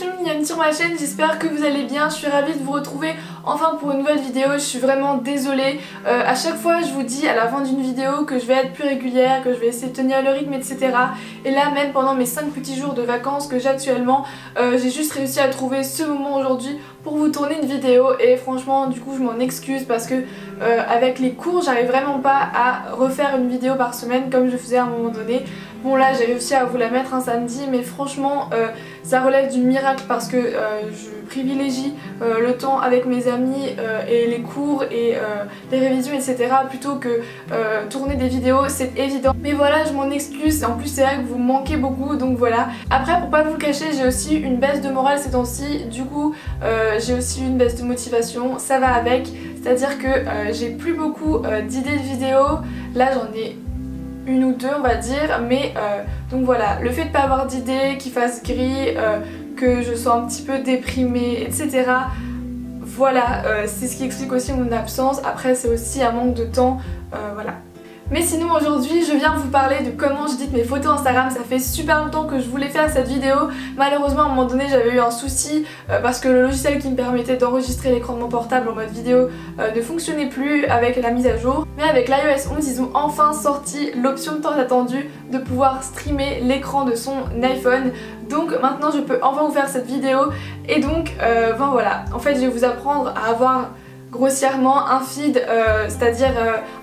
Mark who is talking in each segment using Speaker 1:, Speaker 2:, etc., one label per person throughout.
Speaker 1: tout le monde, Yann sur ma chaîne, j'espère que vous allez bien, je suis ravie de vous retrouver enfin pour une nouvelle vidéo. Je suis vraiment désolée, à chaque fois je vous dis à la fin d'une vidéo que je vais être plus régulière, que je vais essayer de tenir le rythme, etc. Et là même pendant mes 5 petits jours de vacances que j'ai actuellement, j'ai juste réussi à trouver ce moment aujourd'hui pour vous tourner une vidéo. Et franchement du coup je m'en excuse parce que avec les cours j'arrive vraiment pas à refaire une vidéo par semaine comme je faisais à un moment donné. Bon là j'ai réussi à vous la mettre un samedi, mais franchement ça relève du miracle parce que je privilégie le temps avec mes amis et les cours et les révisions, etc. plutôt que tourner des vidéos, c'est évident. Mais voilà, je m'en excuse, en plus c'est vrai que vous me manquez beaucoup, donc voilà. Après, pour pas vous le cacher, j'ai aussi une baisse de morale ces temps-ci, du coup j'ai aussi une baisse de motivation, ça va avec, c'est-à-dire que j'ai plus beaucoup d'idées de vidéos, là j'en ai une ou deux on va dire, mais donc voilà, le fait de pas avoir d'idées, qu'il fasse gris, que je sois un petit peu déprimée, etc. Voilà, c'est ce qui explique aussi mon absence. Après c'est aussi un manque de temps, voilà. Mais sinon aujourd'hui je viens vous parler de comment j'édite mes photos Instagram. Ça fait super longtemps que je voulais faire cette vidéo. Malheureusement à un moment donné j'avais eu un souci parce que le logiciel qui me permettait d'enregistrer l'écran de mon portable en mode vidéo ne fonctionnait plus avec la mise à jour. Mais avec l'iOS 11 ils ont enfin sorti l'option tant attendue de pouvoir streamer l'écran de son iPhone. Donc maintenant je peux enfin vous faire cette vidéo. Et donc ben voilà, en fait je vais vous apprendre à avoir grossièrement un feed, c'est-à-dire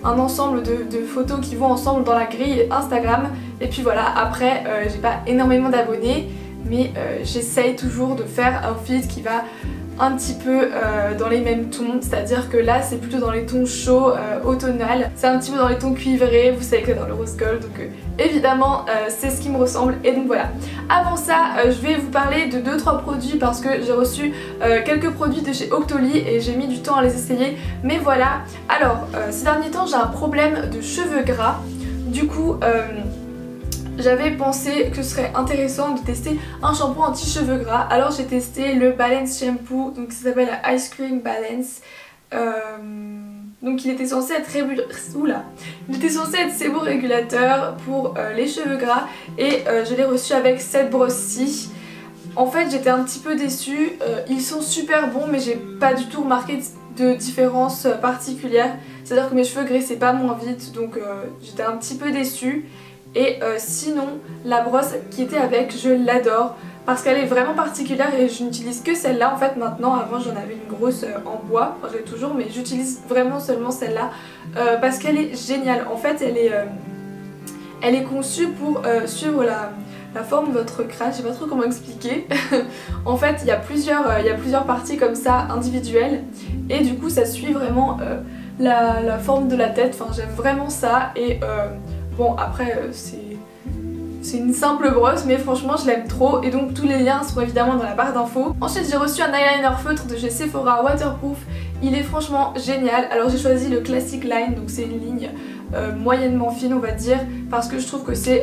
Speaker 1: un ensemble de photos qui vont ensemble dans la grille Instagram. Et puis voilà, après j'ai pas énormément d'abonnés, mais j'essaye toujours de faire un feed qui va un petit peu dans les mêmes tons, c'est-à-dire que là c'est plutôt dans les tons chauds, automnal, c'est un petit peu dans les tons cuivrés, vous savez que dans le rose gold, donc évidemment c'est ce qui me ressemble. Et donc voilà, avant ça je vais vous parler de 2-3 produits parce que j'ai reçu quelques produits de chez Octoly et j'ai mis du temps à les essayer, mais voilà. Alors ces derniers temps j'ai un problème de cheveux gras, du coup j'avais pensé que ce serait intéressant de tester un shampoing anti-cheveux gras. Alors j'ai testé le Balance Shampoo, donc ça s'appelle la Ice Cream Balance. Donc il était censé être séborégulateur pour les cheveux gras et je l'ai reçu avec cette brosse-ci. En fait j'étais un petit peu déçue, ils sont super bons mais j'ai pas du tout remarqué de différence particulière. C'est-à-dire que mes cheveux graissaient pas moins vite, donc j'étais un petit peu déçue. Et sinon la brosse qui était avec, je l'adore parce qu'elle est vraiment particulière et je n'utilise que celle-là en fait maintenant. Avant j'en avais une grosse en bois, enfin j'ai toujours, mais j'utilise vraiment seulement celle-là parce qu'elle est géniale. En fait elle est conçue pour suivre la forme de votre crâne, je sais pas trop comment expliquer. En fait il y a plusieurs parties comme ça individuelles et du coup ça suit vraiment la forme de la tête. Enfin j'aime vraiment ça. Et bon après c'est une simple brosse mais franchement je l'aime trop et donc tous les liens seront évidemment dans la barre d'infos. Ensuite j'ai reçu un eyeliner feutre de chez Sephora waterproof, il est franchement génial. Alors j'ai choisi le Classic Line, donc c'est une ligne moyennement fine on va dire parce que je trouve que c'est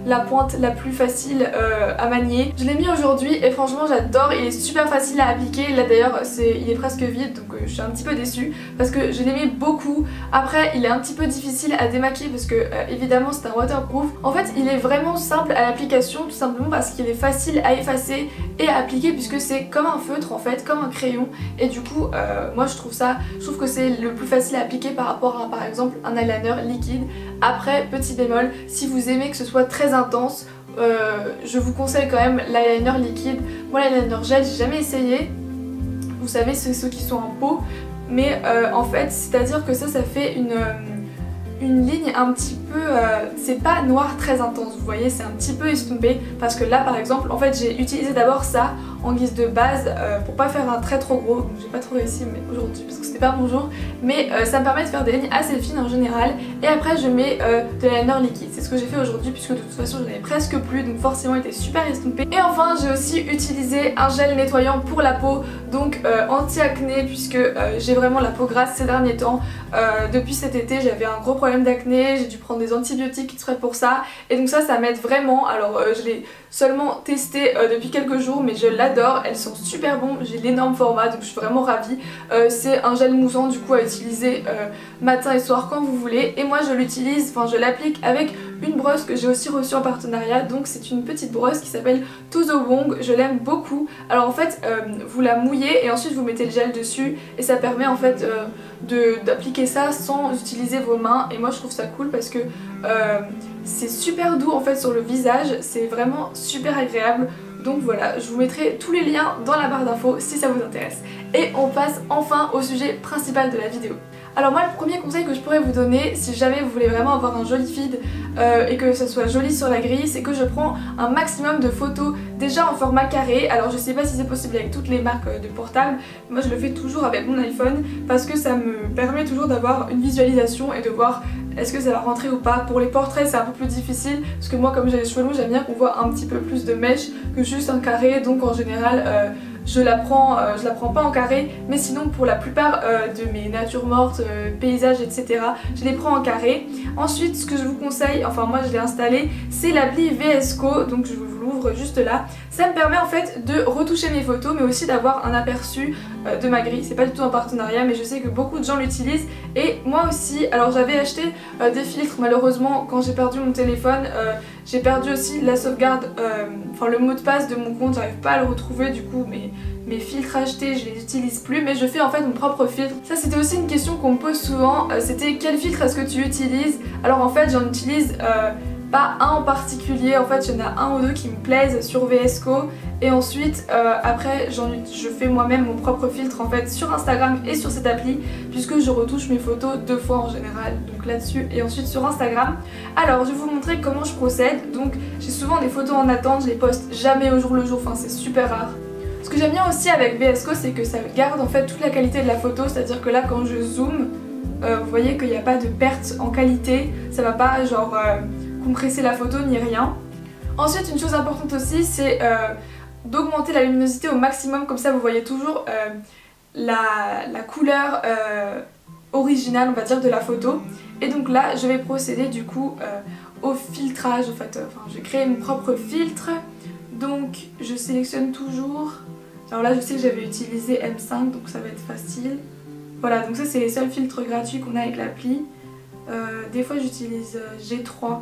Speaker 1: la pointe la plus facile à manier. Je l'ai mis aujourd'hui et franchement j'adore, il est super facile à appliquer. Là d'ailleurs il est presque vide donc je suis un petit peu déçue parce que je l'aimais beaucoup. Après il est un petit peu difficile à démaquiller parce que évidemment c'est un waterproof. En fait il est vraiment simple à l'application tout simplement parce qu'il est facile à effacer et à appliquer puisque c'est comme un feutre en fait, comme un crayon. Et du coup moi je trouve que c'est le plus facile à appliquer par rapport à par exemple un eyeliner liquide. Après petit bémol, si vous aimez que ce soit très intense, je vous conseille quand même l'eyeliner liquide. Moi l'eyeliner gel j'ai jamais essayé, vous savez c'est ceux qui sont en pot, mais en fait c'est à dire que ça fait une ligne un petit peu, c'est pas noir très intense, vous voyez, c'est un petit peu estompé parce que là par exemple en fait j'ai utilisé d'abord ça en guise de base pour pas faire un trait trop gros, donc j'ai pas trop réussi mais aujourd'hui parce que c'était pas mon jour, mais ça me permet de faire des lignes assez fines en général. Et après je mets de l'eyeliner liquide, c'est ce que j'ai fait aujourd'hui puisque de toute façon j'en avais presque plus donc forcément il était super estompé. Et enfin j'ai aussi utilisé un gel nettoyant pour la peau, donc anti-acné puisque j'ai vraiment la peau grasse ces derniers temps. Depuis cet été j'avais un gros problème d'acné, j'ai dû prendre des antibiotiques exprès pour ça et donc ça m'aide vraiment. Alors je l'ai seulement testé depuis quelques jours mais je l'adore, elles sont super bons, j'ai l'énorme format donc je suis vraiment ravie. C'est un gel moussant du coup à utiliser matin et soir quand vous voulez et moi je l'utilise, enfin je l'applique avec une brosse que j'ai aussi reçue en partenariat. Donc c'est une petite brosse qui s'appelle To The Wong, je l'aime beaucoup. Alors en fait vous la mouillez et ensuite vous mettez le gel dessus et ça permet en fait d'appliquer ça sans utiliser vos mains. Et moi je trouve ça cool parce que c'est super doux en fait sur le visage, c'est vraiment super agréable. Donc voilà, je vous mettrai tous les liens dans la barre d'infos si ça vous intéresse. Et on passe enfin au sujet principal de la vidéo. Alors moi le premier conseil que je pourrais vous donner si jamais vous voulez vraiment avoir un joli feed et que ça soit joli sur la grille, c'est que je prends un maximum de photos déjà en format carré. Alors je sais pas si c'est possible avec toutes les marques de portables, moi je le fais toujours avec mon iPhone parce que ça me permet toujours d'avoir une visualisation et de voir est-ce que ça va rentrer ou pas. Pour les portraits c'est un peu plus difficile parce que moi comme j'ai les cheveux longs j'aime bien qu'on voit un petit peu plus de mèches que juste un carré, donc en général je la prends pas en carré, mais sinon pour la plupart de mes natures mortes, paysages etc, je les prends en carré. Ensuite ce que je vous conseille, enfin moi je l'ai installé, c'est l'appli VS Co, donc je vous l'ouvre juste là. Ça me permet en fait de retoucher mes photos mais aussi d'avoir un aperçu de ma grille. C'est pas du tout un partenariat mais je sais que beaucoup de gens l'utilisent et moi aussi. Alors j'avais acheté des filtres, malheureusement quand j'ai perdu mon téléphone j'ai perdu aussi la sauvegarde, enfin le mot de passe de mon compte, j'arrive pas à le retrouver, du coup mes filtres achetés je les utilise plus, mais je fais en fait mon propre filtre. Ça c'était aussi une question qu'on me pose souvent, c'était quel filtre est-ce que tu utilises? Alors en fait j'en utilise pas un en particulier, en fait il y en a un ou deux qui me plaisent sur VS Co et ensuite après je fais moi-même mon propre filtre en fait sur Instagram et sur cette appli puisque je retouche mes photos 2 fois en général, donc là-dessus et ensuite sur Instagram. Alors je vais vous montrer comment je procède. Donc j'ai souvent des photos en attente, je les poste jamais au jour le jour, enfin c'est super rare. Ce que j'aime bien aussi avec VS Co c'est que ça garde en fait toute la qualité de la photo, c'est-à-dire que là quand je zoome vous voyez qu'il n'y a pas de perte en qualité, ça va pas genre compresser la photo ni rien. Ensuite une chose importante aussi c'est d'augmenter la luminosité au maximum, comme ça vous voyez toujours la couleur originale on va dire de la photo. Et donc là je vais procéder du coup au filtrage en fait, enfin je vais créer mon propre filtre. Donc je sélectionne toujours, alors là je sais que j'avais utilisé M5 donc ça va être facile. Voilà, donc ça c'est les seuls filtres gratuits qu'on a avec l'appli. Des fois j'utilise G3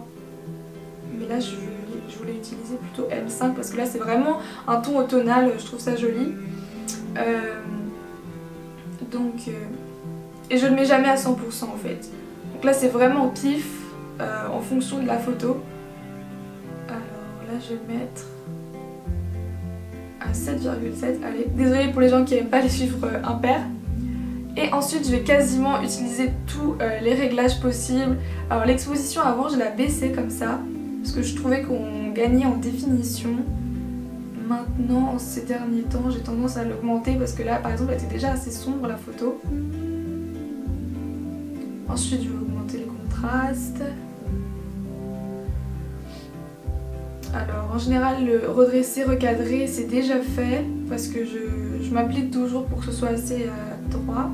Speaker 1: mais là je voulais utiliser plutôt M5 parce que là c'est vraiment un ton automnal, je trouve ça joli. Et je le mets jamais à 100% en fait. Donc là c'est vraiment au pif en fonction de la photo. Alors là je vais le mettre à 7,7. Allez, désolée pour les gens qui n'aiment pas les chiffres impairs. Et ensuite je vais quasiment utiliser tous les réglages possibles. Alors l'exposition avant je la baissais comme ça parce que je trouvais qu'on gagnait en définition. Maintenant, ces derniers temps, j'ai tendance à l'augmenter parce que là, par exemple, elle était déjà assez sombre la photo. Ensuite, je vais augmenter les contrastes. Alors, en général, le redresser, recadrer, c'est déjà fait parce que je m'applique toujours pour que ce soit assez droit.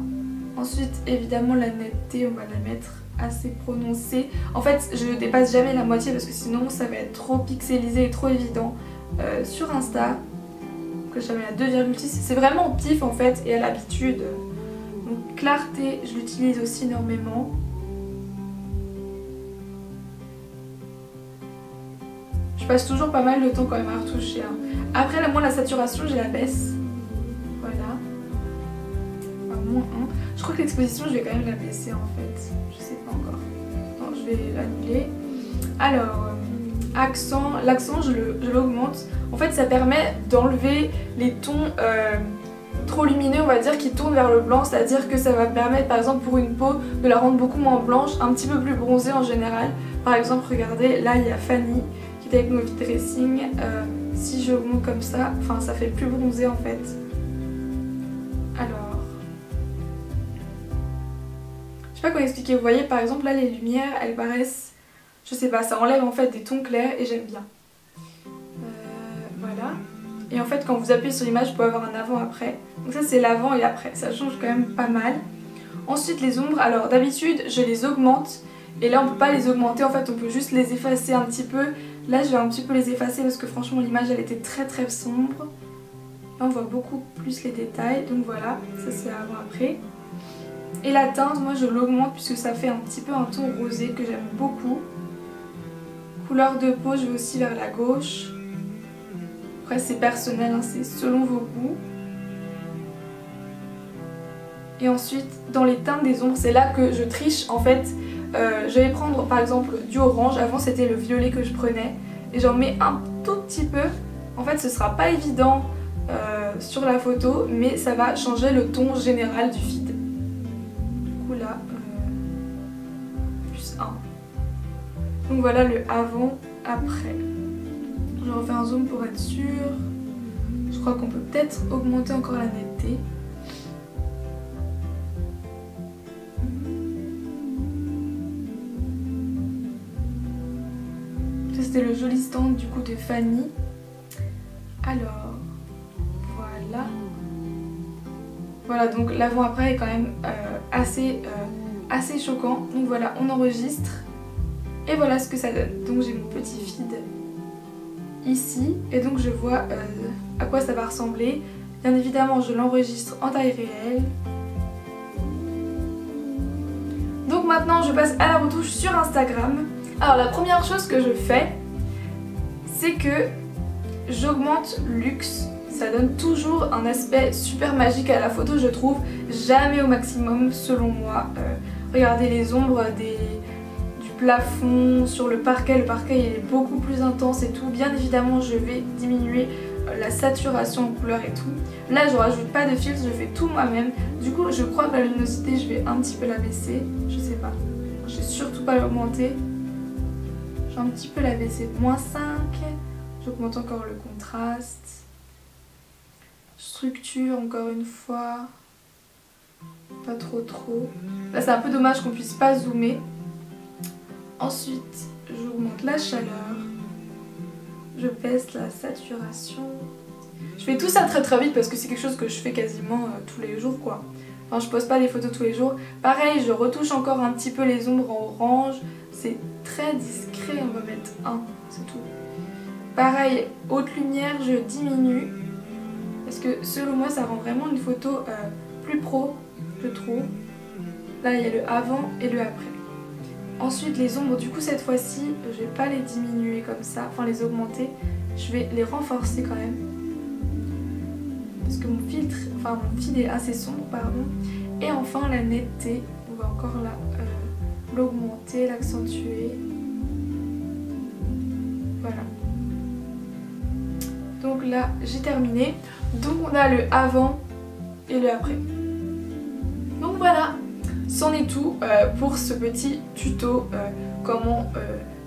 Speaker 1: Ensuite, évidemment, la netteté, on va la mettre assez prononcée. En fait, je dépasse jamais la moitié parce que sinon, ça va être trop pixelisé et trop évident. Sur Insta, que je la mets à 2,6. C'est vraiment au pif en fait et à l'habitude. Donc, clarté, je l'utilise aussi énormément. Je passe toujours pas mal de temps quand même à retoucher. Hein. Après, là, moi, la saturation, je la baisse. Voilà. Enfin, -1. Je crois que l'exposition, je vais quand même la baisser en fait. Je sais pas encore. Non, je vais l'annuler. Alors, l'accent, je l'augmente. En fait, ça permet d'enlever les tons trop lumineux, on va dire, qui tournent vers le blanc. C'est-à-dire que ça va permettre, par exemple, pour une peau, de la rendre beaucoup moins blanche, un petit peu plus bronzée en général. Par exemple, regardez, là, il y a Fanny qui est avec Movie Dressing. Si je augmente comme ça, enfin, ça fait plus bronzé en fait. Alors, je sais pas comment expliquer. Vous voyez, par exemple, là, les lumières, elles paraissent, je sais pas, ça enlève en fait des tons clairs et j'aime bien. Voilà. Et en fait quand vous appuyez sur l'image vous pouvez avoir un avant-après. Donc ça c'est l'avant et l'après, ça change quand même pas mal. Ensuite les ombres, alors d'habitude je les augmente. Et là on peut pas les augmenter, en fait on peut juste les effacer un petit peu. Là je vais un petit peu les effacer parce que franchement l'image elle était très très sombre. Là on voit beaucoup plus les détails, donc voilà, ça c'est avant-après. Et la teinte, moi je l'augmente puisque ça fait un petit peu un ton rosé que j'aime beaucoup. Couleur de peau, je vais aussi vers la gauche. Après c'est personnel, hein, c'est selon vos goûts. Et ensuite dans les teintes des ombres, c'est là que je triche en fait. Je vais prendre par exemple du orange, avant c'était le violet que je prenais. Et j'en mets un tout petit peu. En fait ce sera pas évident sur la photo, mais ça va changer le ton général du feed. Du coup là, plus 1. Donc voilà le avant, après. Je refais un zoom pour être sûr. Je crois qu'on peut peut-être augmenter encore la netteté. Ça c'était le joli stand du coup de Fanny. Alors, voilà. Voilà, donc l'avant-après est quand même assez choquant. Donc voilà, on enregistre. Et voilà ce que ça donne. Donc j'ai mon petit feed ici. Et donc je vois à quoi ça va ressembler. Bien évidemment, je l'enregistre en taille réelle. Donc maintenant, je passe à la retouche sur Instagram. Alors la première chose que je fais, c'est que j'augmente luxe. Ça donne toujours un aspect super magique à la photo, je trouve. Jamais au maximum selon moi. Regardez les ombres du plafond sur le parquet il est beaucoup plus intense et tout. Bien évidemment je vais diminuer la saturation en couleur et tout. Là je rajoute pas de filtre, je fais tout moi-même. Du coup je crois que la luminosité je vais un petit peu la baisser. Je sais pas. Je vais surtout pas l'augmenter. Je vais un petit peu la baisser. -5. J'augmente encore le contraste. Structure encore une fois. Pas trop. Là c'est un peu dommage qu'on puisse pas zoomer. Ensuite j'augmente la chaleur. Je baisse la saturation. Je fais tout ça très vite parce que c'est quelque chose que je fais quasiment tous les jours quoi. Enfin je poste pas des photos tous les jours. Pareil je retouche encore un petit peu les ombres en orange. C'est très discret, on va mettre 1, c'est tout. Pareil, haute lumière je diminue. Parce que selon moi ça rend vraiment une photo plus pro, je trouve. Là il y a le avant et le après. Ensuite les ombres, du coup cette fois-ci je vais pas les diminuer comme ça, enfin les augmenter. Je vais les renforcer quand même. Parce que mon feed est assez sombre, pardon. Et enfin la netteté, on va encore l'augmenter, l'accentuer. Voilà. Donc là j'ai terminé. Donc on a le avant et le après. Donc voilà, c'en est tout pour ce petit tuto comment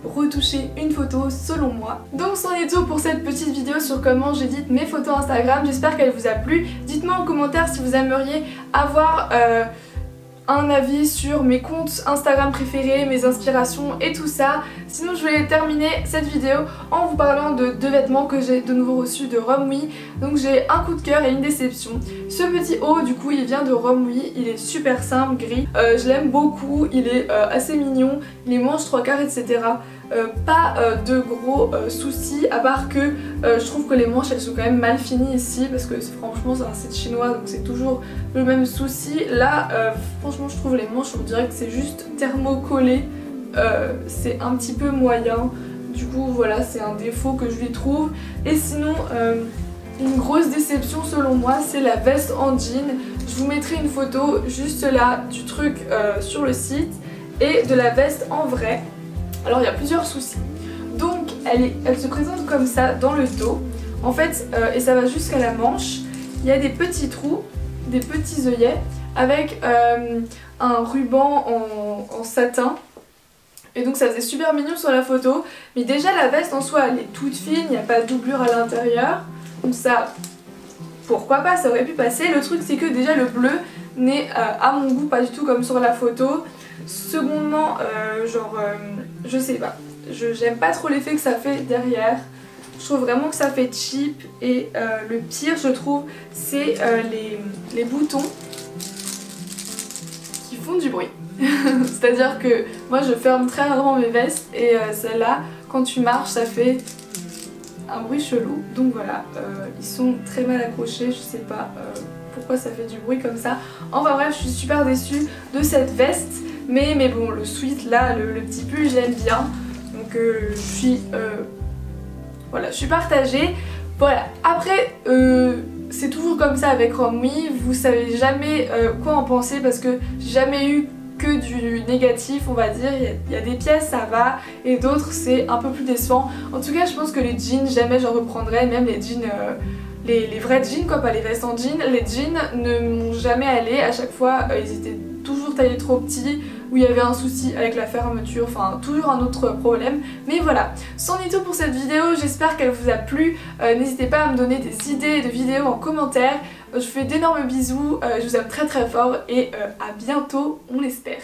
Speaker 1: retoucher une photo selon moi. Donc c'en est tout pour cette petite vidéo sur comment j'édite mes photos Instagram. J'espère qu'elle vous a plu. Dites-moi en commentaire si vous aimeriez avoir un avis sur mes comptes Instagram préférés, mes inspirations et tout ça. Sinon je vais terminer cette vidéo en vous parlant de deux vêtements que j'ai de nouveau reçus de Romwe. Donc j'ai un coup de cœur et une déception. Ce petit haut du coup il vient de Romwe, il est super simple, gris. Je l'aime beaucoup, il est assez mignon, les manches 3/4 etc. Pas de gros soucis à part que je trouve que les manches elles sont quand même mal finies ici parce que franchement c'est un site chinois donc c'est toujours le même souci. Là franchement je trouve les manches on dirait que c'est juste thermocollé, c'est un petit peu moyen. Du coup voilà c'est un défaut que je lui trouve. Et sinon une grosse déception selon moi c'est la veste en jean. Je vous mettrai une photo juste là du truc sur le site et de la veste en vrai. Alors il y a plusieurs soucis. Donc elle se présente comme ça dans le dos. En fait, et ça va jusqu'à la manche. Il y a des petits trous, des petits œillets avec un ruban en satin. Et donc ça faisait super mignon sur la photo. Mais déjà la veste en soi elle est toute fine, il n'y a pas de doublure à l'intérieur. Donc ça, pourquoi pas, ça aurait pu passer. Le truc c'est que déjà le bleu n'est à mon goût pas du tout comme sur la photo. Secondement, je sais pas, j'aime pas trop l'effet que ça fait derrière. Je trouve vraiment que ça fait cheap. Et le pire je trouve c'est les boutons qui font du bruit. C'est à dire que moi je ferme très rarement mes vestes et celle-là quand tu marches ça fait un bruit chelou. Donc voilà, ils sont très mal accrochés, je sais pas pourquoi ça fait du bruit comme ça. Enfin bref, je suis super déçue de cette veste. Mais bon, le sweat là, le petit pull, j'aime bien. Donc donc voilà, je suis partagée. Voilà, après c'est toujours comme ça avec Romwe, vous savez jamais quoi en penser parce que j'ai jamais eu que du négatif, on va dire. Il y a des pièces ça va et d'autres c'est un peu plus décevant. En tout cas je pense que les jeans jamais j'en reprendrai, même les jeans les vrais jeans quoi, pas les vestes en jean. Les jeans ne m'ont jamais allé, à chaque fois ils étaient toujours taillés trop petits, où il y avait un souci avec la fermeture, enfin toujours un autre problème. Mais voilà, c'en est tout pour cette vidéo, j'espère qu'elle vous a plu. N'hésitez pas à me donner des idées de vidéos en commentaire. Je vous fais d'énormes bisous, je vous aime très très fort et à bientôt, on l'espère.